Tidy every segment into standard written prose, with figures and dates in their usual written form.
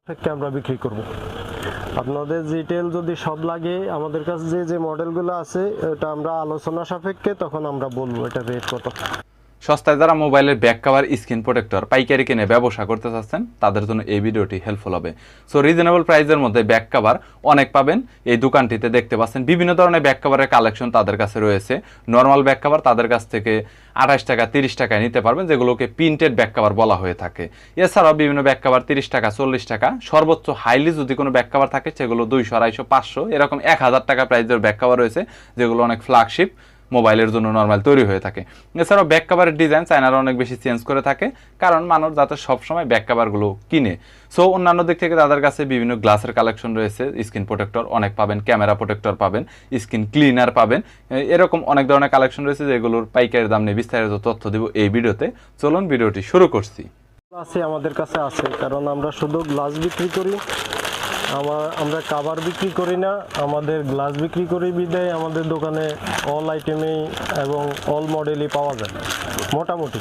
থেকে আমরা বিক্রি করব। আপনাদের ডিটেল যদি সব লাগে আমাদের কাছে যে মডেলগুলো আছে এটা আমরা আলোচনা সাপেক্ষে তখন আমরা বলবো এটা রেট কত। সস্তায় যারা মোবাইলের ব্যাক কভার স্ক্রিন প্রোটেক্টর পাইকারি কিনে ব্যবসা করতে চাচ্ছেন তাদের জন্য এই ভিডিওটি হেল্পফুল হবে। সো রিজনেবল প্রাইসের মধ্যে ব্যাক কভার অনেক পাবেন। এই দোকানটিতে দেখতে পাচ্ছেন বিভিন্ন ধরনের ব্যাক কভারের কালেকশন তাদের কাছে রয়েছে। নর্মাল ব্যাক কভার তাদের কাছ থেকে 28 টাকা 30 টাকায় নিতে পারবেন, যেগুলোকে প্রিন্টেড ব্যাক কভার বলা হয়ে থাকে। এছাড়াও বিভিন্ন ব্যাক কভার 30 টাকা 40 টাকা, সর্বোচ্চ হাইলি যদি কোনো ব্যাক কভার থাকে সেগুলো 200 250 500 এরকম 1000 টাকা প্রাইসের ব্যাক কভার রয়েছে, যেগুলো অনেক ফ্ল্যাগশিপ মোবাইলের জন্য নর্মাল তৈরি হয়ে থাকে। এছাড়াও ব্যাক কভারের ডিজাইন চায়নারা অনেক বেশি চেঞ্জ করে থাকে, কারণ মানুষ যাতে সবসময় ব্যাক কভারগুলো কিনে। সো অন্যান্য দিক থেকে তাদের কাছে বিভিন্ন গ্লাসের কালেকশন রয়েছে, স্ক্রিন প্রোটেক্টর অনেক পাবেন, ক্যামেরা প্রোটেক্টর পাবেন, স্ক্রিন ক্লিনার পাবেন, এরকম অনেক ধরনের কালেকশন রয়েছে যেগুলোর পাইকারি দাম নিয়ে বিস্তারিত তথ্য দিব এই ভিডিওতে। চলুন ভিডিওটি শুরু করছি। আমাদের কাছে আছে, কারণ আমরা শুধু গ্লাস বিক্রি করি, আমরা কাভার বিক্রি করি না, আমাদের গ্লাস বিক্রি করি বিদায় আমাদের দোকানে অল আইটেমেই এবং অল মডেলই পাওয়া যায় মোটামুটি।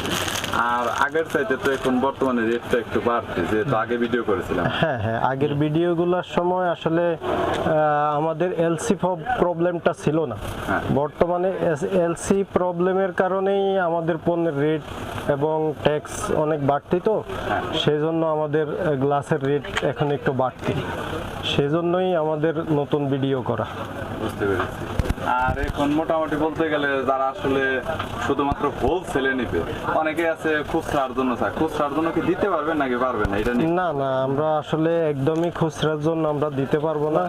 আর আগের চাইতে তো এখন বর্তমানে রেটটা একটু বাড়ছে, যেহেতু আগে ভিডিও করেছিলাম। হ্যাঁ, আগের ভিডিওগুলোর সময় আসলে আমাদের এলসি প্রবলেমটা ছিল না। বর্তমানে এলসি প্রবলেমের কারণেই আমাদের পণ্যের রেট এবং ট্যাক্স অনেক বাড়তি, তো সেই জন্য আমাদের গ্লাসের রেট এখন একটু বাড়তি, সেজন্যই আমাদের নতুন ভিডিও করা। বুঝতে পেরেছি। আর এখন মোটামুটি বলতে গেলে যারা আসলে শুধুমাত্র হোলসেলে নিবে, অনেকে আছে খুচরার জন্য চায়, খুচরার জন্য কি দিতে পারবেন নাকি পারবেন না? এটা না, আমরা আসলে একদমই খুচরার জন্য আমরা দিতে পারবো না।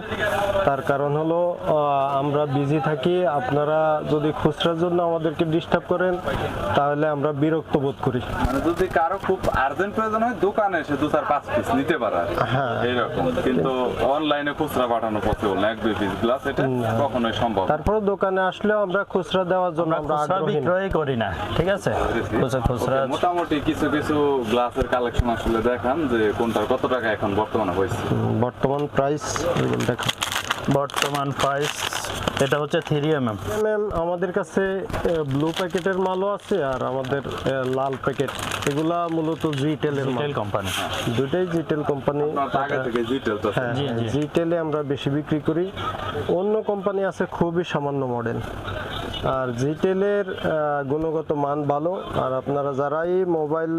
তার কারণ হলো আমরা বিজি থাকি। আপনারা যদি খুচরার জন্য আমাদেরকে ডিস্টার্ব করেন তাহলে আমরা বিরক্ত বোধ করি। মানে যদি কারো খুব আর্জেন্ট প্রয়োজন হয় দোকানে এসে 2-4-5 পিস নিতে পারে এইরকম, কিন্তু অনলাইনে খুচরা পাঠানো পসিবল না, 1-2 পিস গ্লাস এটা কখনোই সম্ভব। তারপরে দোকানে আসলেও আমরা খুচরা দেওয়ার জন্য আমরা বিক্রয় করি না, ঠিক আছে? খুচরা মোটামুটি কিছু কিছু গ্লাসের কালেকশন আসলে দেখান যে কোনটার কত টাকা এখন বর্তমানে হয়েছে। বর্তমান প্রাইস দেখা, বর্তমান প্রাইস এটা হচ্ছে 3mm। আমাদের কাছে ব্লু প্যাকেটের মালও আছে আর আমাদের লাল প্যাকেট, এগুলা মূলত জিটেলের মাল, কোম্পানি, দুটাই জিটেল কোম্পানি। আগে থেকে জিটেল তো হ্যাঁ, জিটেলে আমরা বেশি বিক্রি করি। অন্য কোম্পানি আছে খুবই সামান্য মডেল, আর জিটেলের গুণগত মান ভালো। আর আপনারা যারাই মোবাইল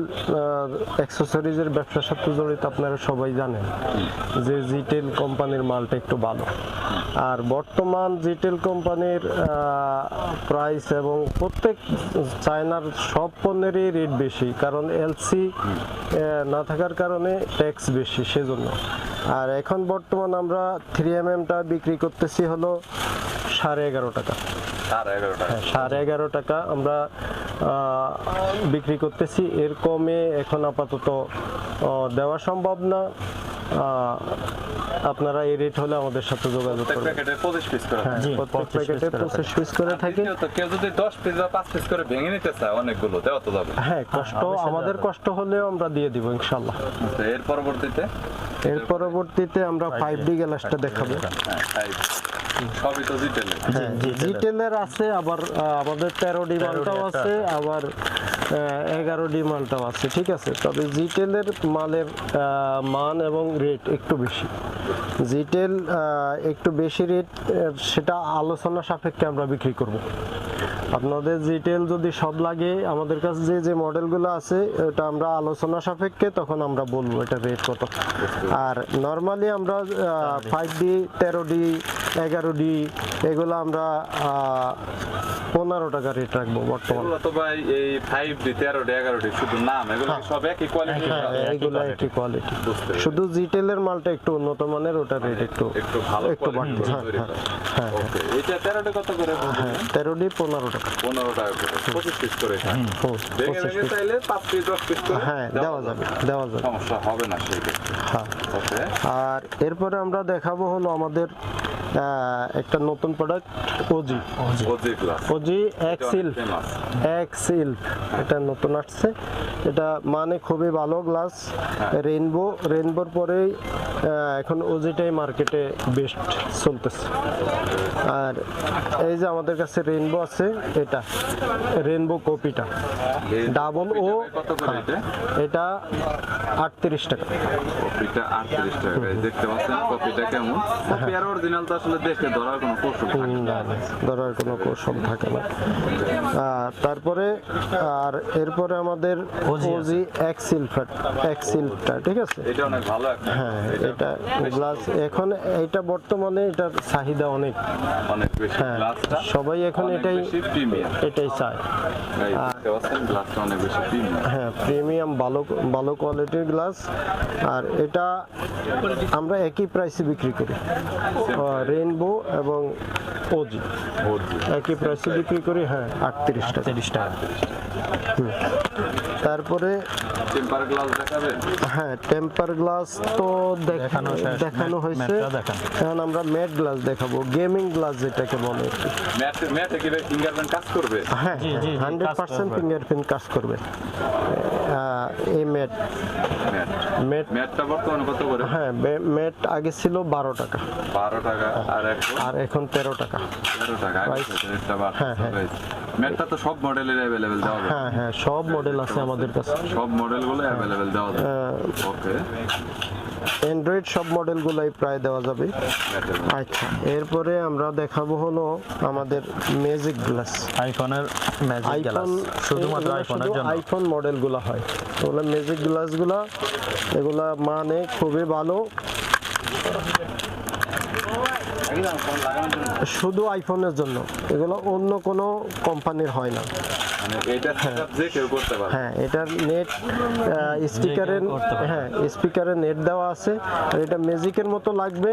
অ্যাক্সেসরিজের ব্যবসার সাথে জড়িত আপনারা সবাই জানেন যে জিটেল কোম্পানির মালটা একটু ভালো। আর বর্তমান জিটেল কোম্পানির প্রাইস এবং প্রত্যেক চায়নার সব পণ্যেরই রেট বেশি, কারণ এলসি না থাকার কারণে ট্যাক্স বেশি, সেজন্য। আর এখন বর্তমান আমরা 3mmটা বিক্রি করতেছি হলো 11.5 টাকা। 11.5 টাকা আমরা বিক্রি করতেছি, এর কমে এখন আপাতত দেওয়া সম্ভব না। আপনারা এই রেট হলে আমাদের সাথে যোগাযোগ করবেন। প্যাকেটে 25 পিস করে, প্রত্যেক প্যাকেটে 25 পিস করে থাকে। তো কেউ যদি 10 পিস বা 5 পিস করে ভেঙে নিতে চায় অনেকগুলো দেওয়া তো যাবে। হ্যাঁ, কষ্ট আমাদের কষ্ট হলেও আমরা দিয়ে দিব ইনশাআল্লাহ। এর পরবর্তীতে আমরা 5D গ্লাসটা দেখাবো। সবই তো জিটেলের। হ্যাঁ, জিটেলের আছে, আবার আমাদের 13D মালটাও আছে, আবার 11D মালটাও আছে, ঠিক আছে। তবে জিটেলের মালের মান এবং রেট একটু বেশি। জিটেল একটু বেশি রেট, সেটা আলোচনা সাপেক্ষে আমরা বিক্রি করব। আপনাদের জিটেল যদি সব লাগে আমাদের কাছে যে মডেলগুলো আছে এটা আমরা আলোচনা সাপেক্ষে তখন আমরা বলবো এটা রেট কত। আর নর্মালি আমরা 5D 13D 11D এগুলো আমরা 15 টাকা রেট রাখবো বর্তমানে। তো ভাই এই 5D 13D 11D শুধু নাম, এগুলো সব একই কোয়ালিটি? হ্যাঁ, এগুলো একই কোয়ালিটি, শুধু জিটেলের মালটা একটু উন্নত মানের, ওটা রেট একটু ভালো, একটু বাড়বে। হ্যাঁ, ওকে। এটা 13D কত করে? হ্যাঁ, 13D 15 টাকা। 15 টাকা করে 25 পিস করে। ভেঙে চাইলে 5 পিস 10 পিস করে হ্যাঁ দেওয়া যাবে, সমস্যা হবে না সেক্ষেত্রে। হ্যাঁ, ওকে। আর এরপরে আমরা দেখাবো হলো আমাদের একটা নতুন প্রোডাক্ট ওজি এক্সিল। এটা নতুন আসছে, এটা মানে খুবই ভালো গ্লাস। রেইনবোর পরেই এখন ওজিটাই মার্কেটে বেস্ট চলতেছে। আর এই যে আমাদের কাছে রেইনবো আছে, এটা রেইনবো কপিটা ডাবল ও, কত করে এটা? এটা 38 টাকা। কপিটা 38 টাকা। এই দেখতে পাচ্ছেন কপিটা কেমন। কপি আর অরিজিনাল তো আসলে দেখে ধরার কোনো কৌশল থাকে না। না, না, ধরার কোনো কৌশল থাকে না। তারপরে আর এরপরে আমাদের ওজি এক্সিলটা, ঠিক আছে। এটা অনেক ভালো একটা। হ্যাঁ, এটা গ্লাস এখন এটা বর্তমানে এটার চাহিদা অনেক। অনেক বেশি হ্যাঁ, গ্লাসটা সবাই এখন অনেক এটাই বেশি প্রিমিয়াম। চায়। এই দেখতে পাচ্ছেন গ্লাসটা অনেক বেশি প্রিমিয়াম। হ্যাঁ, প্রিমিয়াম ভালো কোয়ালিটির গ্লাস। আর এটা আমরা একই প্রাইসে বিক্রি করি, রেইনবো এবং ওজি একই প্রাইসে বিক্রি করি। হ্যাঁ, 38 টাকা। 30 টাকা। তারপরে টেম্পার গ্লাস দেখাবেন? হ্যাঁ, টেম্পার গ্লাস তো দেখানো শেষ। দেখানো হয়েছে। ম্যাটটা দেখান। এখন আমরা ম্যাট গ্লাস দেখাবো, গেমিং গ্লাস যেটাকে বলে আর কি। ম্যাটে কি ফিঙ্গারপ্রিন্ট কাজ করবে? হ্যাঁ, জি, জি, 100% কাজ করবে। ফিঙ্গারপ্রিন্ট কাজ করবে। এই ম্যাট ম্যাটটা বর্তমানে কত করে? হ্যাঁ, ম্যাট আগে ছিল 12 টাকা 12 টাকা আর এখন 13 টাকা। 13 টাকা। রেটটা বাড়ছে। হ্যাঁ, হ্যাঁ। ম্যাটটা তো সব মডেলের अवेलेबल দেওয়া যাবে। হ্যাঁ, সব মডেল আছে আমাদের কাছে। সব মডেলগুলো अवेलेबल দেওয়া যাবে। ওকে। অ্যান্ড্রয়েড সব মডেলগুলাই প্রায় দেওয়া যাবে। আচ্ছা, এরপরে আমরা দেখাবো হলো আমাদের ম্যাজিক গ্লাস। আইফোনের ম্যাজিক গ্লাস শুধুমাত্র আইফোনের জন্য। আইফোন মডেলগুলো হয় ওগুলো ম্যাজিক গ্লাসগুলো, এগুলা মানে খুবই ভালো, শুধু আইফোনের জন্য। এগুলো অন্য কোনো কোম্পানির হয় না। মানে এটা সেটআপ যে কেউ করতে পারে। হ্যাঁ, এটার নেট স্পিকারের, হ্যাঁ স্পিকারে নেট দেওয়া আছে। আর এটা ম্যাজিকের মতো লাগবে।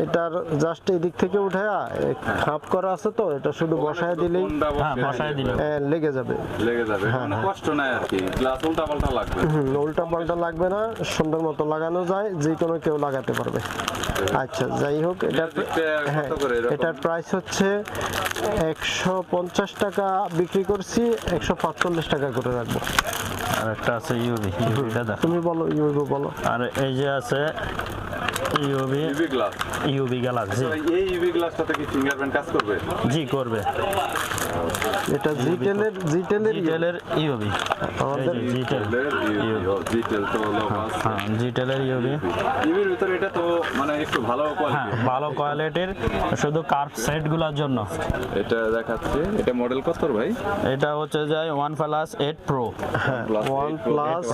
এটার জাস্ট এদিক থেকে উঠে খাপ করা আছে, তো এটা শুধু বসায় দিলেই কোনটা হ্যাঁ, বসায় দিলে লেগে যাবে। মানে কষ্ট নাই আর কি। গ্লাস উল্টা পাল্টা লাগবে। উল্টা পাল্টা লাগবে না, সুন্দর মতো লাগানো যায়, যে কোনো কেউ লাগাতে পারবে। আচ্ছা, যাই হোক, হ্যাঁ, এটার প্রাইস হচ্ছে 150 টাকা বিক্রি করছি, 145 টাকা করে রাখবো। আর একটা আছে ইউভি, ইউভিটা দেখো। তুমি বলো, ইউবো বলো। আর এই যে আছে ইউভি গ্লাস। UV glass. জি, এই ইউভি গ্লাসটাতে কি ফিঙ্গারপ্রিন্ট কাজ করবে? জি করবে। এটা জিটেলের জিটেলের ইউভি, আমাদের জিটেল। ডিটেল তো হলো হ্যাঁ, জিটেলের ইউভি। ইউভির ভিতরে এটা তো মানে একটু ভালো হ্যাঁ, কোয়ালিটি। ভালো কোয়ালিটির, শুধু কার্ভ সেটগুলোর জন্য। এটা দেখাচ্ছে। এটা মডেল কত ভাই? এটা হচ্ছে যায় OnePlus 8 Pro। OnePlus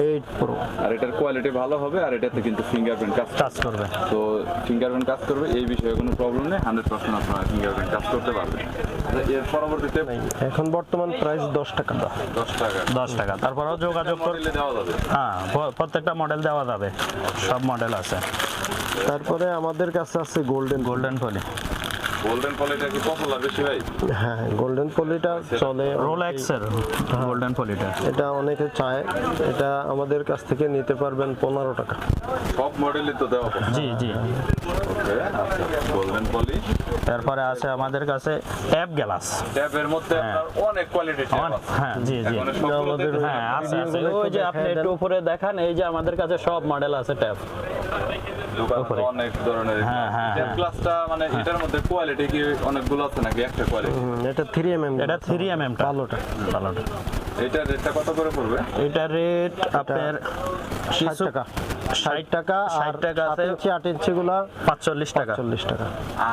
8 Pro। আর এটার কোয়ালিটি ভালো হবে, আর এটাতে কিন্তু ফিঙ্গারপ্রিন্ট কাজ কাজ করবে। তো ফিঙ্গারপ্রিন্ট কাজ করবে, এই বিষয়ে কোনো প্রবলেম নেই। 100% আপনারা ফিঙ্গারপ্রিন্ট কাজ করতে পারবেন। এর পরবর্তীতে এখন বর্তমান প্রাইস 10 টাকা। 10 টাকা 10 টাকা। তারপরেও যোগাযোগ করে মডেলে দেওয়া যাবে। হ্যাঁ, প্রত্যেকটা মডেল দেওয়া যাবে, সব মডেল আছে। তারপরে আমাদের কাছে আছে গোল্ডেন পলি। গোল্ডেন পলিটা কি পপুলার বেশি ভাই? হ্যাঁ, গোল্ডেন পলিটা চলে। রোলেক্সের গোল্ডেন পলিটা। এটা অনেকে চায়, এটা আমাদের কাছ থেকে নিতে পারবেন 15 টাকা। সব মডেলই তো দেওয়া হবে। জি, জি। ওকে, আচ্ছা, গোল্ডেন পলি। তারপরে আছে আমাদের কাছে ট্যাব গ্লাস। ট্যাবের মধ্যে আপনার অনেক কোয়ালিটি ট্যাব আছে। হ্যাঁ, জি, জি। এখন সবগুলোতে হ্যাঁ, আছে। ওই যে আপনি একটু উপরে দেখান, এই যে আমাদের কাছে সব মডেল আছে ট্যাব। দোকানে অনেক ধরনের হ্যাঁ, হ্যাঁ, ট্যাব ক্লাসটা মানে এটার মধ্যে কোয়ালিটি কি অনেকগুলো আছে নাকি একটা কোয়ালিটি? এটা 3mm। এটা 3mm টা। ভালোটা। এটার রেটটা কত করে পড়বে? এটা রেট আপনার 60 টাকা। 60 টাকা। 60 টাকা আছে। 8 ইঞ্চি গুলা 45 টাকা। 40 টাকা।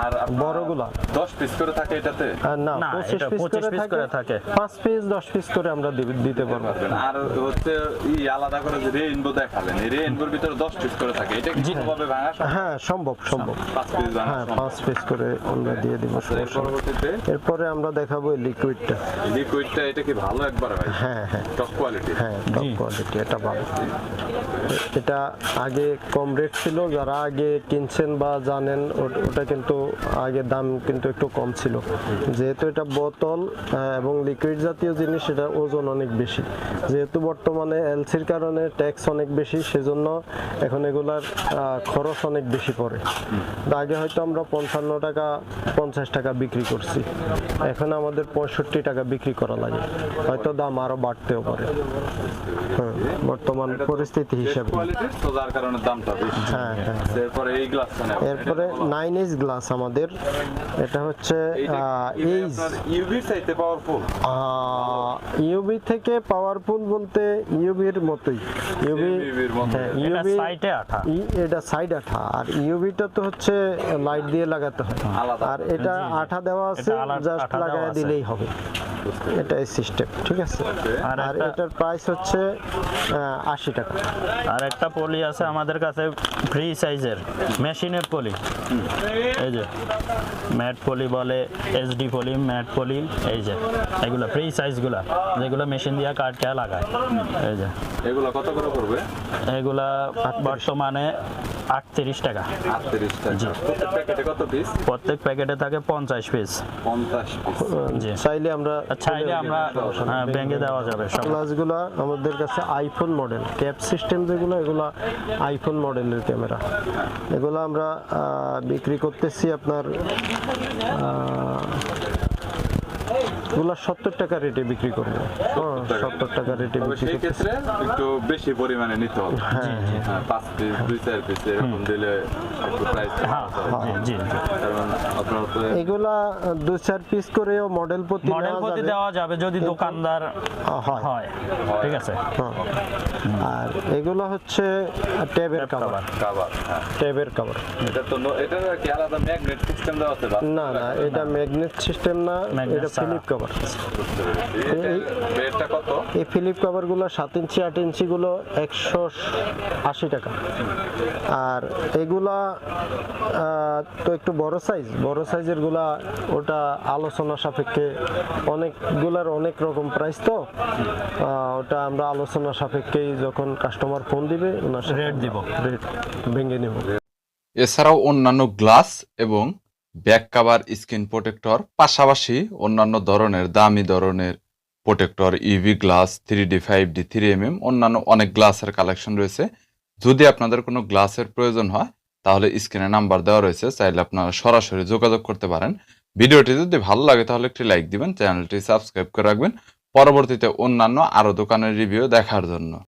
আর বড়গুলা 10 পিস করে থাকে এটাতে? না, না, 25 এটা পিস 25 পিস করে থাকে। 5 পিস 10 পিস করে আমরা দিতে পারবো। আর হচ্ছে আলাদা করে যে রেইনবো দেখালেন, এই রেইনবোর ভিতরে 10 পিস করে থাকে, এটা কি ভাবে ভাঙা সম্ভব? হ্যাঁ, সম্ভব। 5 পিস ভাঙা হ্যাঁ, সম্ভব। 5 পিস করে আমরা দিয়ে দিব। এর পরবর্তীতে এরপরে আমরা দেখাবো লিকুইডটা। লিকুইডটা এটা কি ভালো একবার ভাই? হ্যাঁ, হ্যাঁ, টপ কোয়ালিটি। হ্যাঁ, টপ কোয়ালিটি, এটা ভালো। এটা আগে কম রেট ছিল, যারা আগে কিনছেন বা জানেন ওটা কিন্তু আগে দাম কিন্তু একটু কম ছিল। যেহেতু এটা বোতল এবং লিকুইড জাতীয় জিনিস, এটা ওজন অনেক বেশি। যেহেতু বর্তমানে এলসির কারণে ট্যাক্স অনেক বেশি, সেজন্য এখন এগুলার খরচ অনেক বেশি পড়ে। আগে হয়তো আমরা 55 টাকা 50 টাকা বিক্রি করছি, এখন আমাদের 65 টাকা বিক্রি করা লাগে। হয়তো দাম আরো বাড়তেও পারে। হ্যাঁ, বর্তমান পরিস্থিতি হিসাবে। কোয়ালিটি তো যার কারণে দামটা বেশি। হ্যাঁ হ্যাঁ। এরপরে এই গ্লাসটা নেব। এরপরে 9H গ্লাস আমাদের, এটা হচ্ছে এইচ ইউভি চাইতে পাওয়ারফুল। ইউবি থেকে পাওয়ারফুল বলতে ইউবির মতোই। ইউবি ইউভির মতো। হ্যাঁ, এটা ইউবি সাইটে আঠা। এটা সাইড আঠা, আর ইউবিটা তো হচ্ছে লাইট দিয়ে লাগাতে হয়, আলাদা। আর এটা আঠা দেওয়া আছে, জাস্ট আঠা দেওয়া লাগায় আছে। দিলেই হবে। এটাই সিস্টেম, ঠিক আছে। আর আর একটা- এটার প্রাইস হচ্ছে 80 টাকা। আর একটা পলি আছে আমাদের কাছে ফ্রি সাইজের মেশিনের পলি, এই যে ম্যাট পলি বলে, এসডি পলি, ম্যাট পলি, এই যে এগুলো ফ্রি সাইজগুলা যেগুলো মেশিন দিয়ে কাটকে লাগায়, এই যে এগুলো কত করে পড়বে? এগুলা বর্তমানে 38 টাকা। 38 টাকা। জি। প্রত্যেক প্যাকেটে কত পিস? প্রত্যেক প্যাকেটে থাকে 50 পিস। 50 পিস। জি। চাইলে আমরা চাইলে আমরা ভেঙে দেওয়া যাবে সব। গ্লাসগুলো আমাদের কাছে আইফোন মডেল, ক্যাপ সিস্টেম যেগুলো, এগুলো আইফোন মডেলের ক্যামেরা। এগুলো আমরা বিক্রি করতেছি আপনার এগুলো 70 টাকা রেটে বিক্রি করবো। 70 টাকা রেটে তবে বিক্রি সেই করতেছি। ক্ষেত্রে একটু বেশি পরিমাণে নিতে হবে। হ্যাঁ, 5 পিস 2-4 পিস এরকম দিলে একটু প্রাইস হ্যাঁ, জি জি। কারণ আপনারা তো এগুলা 2-4 পিস করেও মডেল প্রতি মডেল নেওয়া প্রতি যাবে। দেওয়া যাবে যদি দোকানদার হয়। হয়, ঠিক আছে। হ্যাঁ। আর এগুলো হচ্ছে ট্যাবের কভার। কাভার। হ্যাঁ, ট্যাবের কভার। এটা তো এটা কি আলাদা ম্যাগনেট সিস্টেম দেওয়া আছে? না না, এটা ম্যাগনেট সিস্টেম না, ম্যাগনেট এটা ছাড়া। Flip cover. রেটটা কত? এই ফিলিপ কভারগুলো 7 ইঞ্চি 8 ইঞ্চি গুলো 180 টাকা। আর এগুলা তো একটু বড় সাইজের গুলা, ওটা আলোচনা সাপেক্ষে, অনেকগুলার অনেক রকম প্রাইস, তো ওটা আমরা আলোচনা সাপেক্ষেই যখন কাস্টমার ফোন দিবে ওনার সাথে রেট দিব। রেট ভেঙে নেব। এছাড়াও অন্যান্য গ্লাস এবং ব্যাক কাভার, স্ক্রিন প্রোটেক্টর, পাশাপাশি অন্যান্য ধরনের দামি ধরনের protector, UV glass, 3D 5D 3mm, অন্যান্য অনেক গ্লাসের কালেকশন রয়েছে। যদি আপনাদের কোনো গ্লাসের প্রয়োজন হয় তাহলে স্ক্রিনে নাম্বার দেওয়া রয়েছে, চাইলে আপনারা সরাসরি যোগাযোগ করতে পারেন। ভিডিওটি যদি ভালো লাগে তাহলে একটি লাইক দিবেন, চ্যানেলটি সাবস্ক্রাইব করে রাখবেন পরবর্তীতে অন্যান্য আরও দোকানের রিভিউ দেখার জন্য।